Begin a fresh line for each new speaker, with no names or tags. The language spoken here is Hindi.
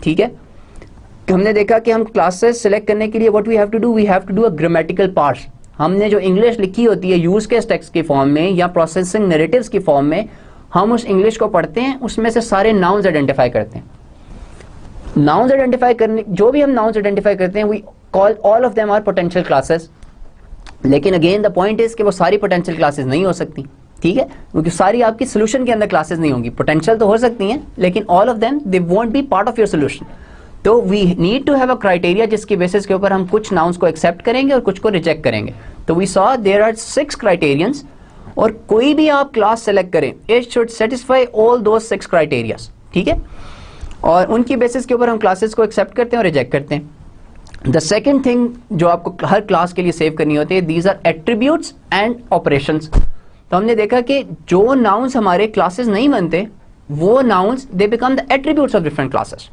ठीक है। हमने देखा कि हम क्लासेस सेलेक्ट करने के लिए what we have to do a grammatical parse. हमने जो इंग्लिश लिखी होती है यूज केस टेक्स्ट की फॉर्म में या प्रोसेसिंग नैरेटिव्स की फॉर्म में, हम उस इंग्लिश को पढ़ते हैं, उसमें से सारे नाउन्स आइडेंटिफाई करते हैं। नाउन्स आइडेंटिफाई करने, जो भी हम नाउन्स आइडेंटिफाई करते हैं, we call all of them are potential classes. लेकिन अगेन द पॉइंट इज कि वो सारी पोटेंशियल क्लासेस नहीं हो सकती, ठीक है, क्योंकि सारी आपकी सोल्यूशन के अंदर क्लासेस नहीं होंगी। पोटेंशियल तो हो सकती हैं लेकिन all of them they won't be part of your solution. तो we need to have a criteria जिसकी बेसिस के ऊपर हम कुछ नाउन्स को एक्सेप्ट करेंगे और कुछ को रिजेक्ट करेंगे। तो we saw there are 6 criterions, और कोई भी आप क्लास सेलेक्ट करें it should satisfy all those 6 criterias, ठीक है, और उनकी बेसिस के ऊपर हम क्लासेस को एक्सेप्ट करते हैं और रिजेक्ट करते हैं। द सेकेंड थिंग जो आपको हर क्लास के लिए सेव करनी होती है, these are attributes and operations. तो हमने देखा कि जो नाउन्स हमारे क्लासेस नहीं बनते, वो nouns they become the attributes of different classes.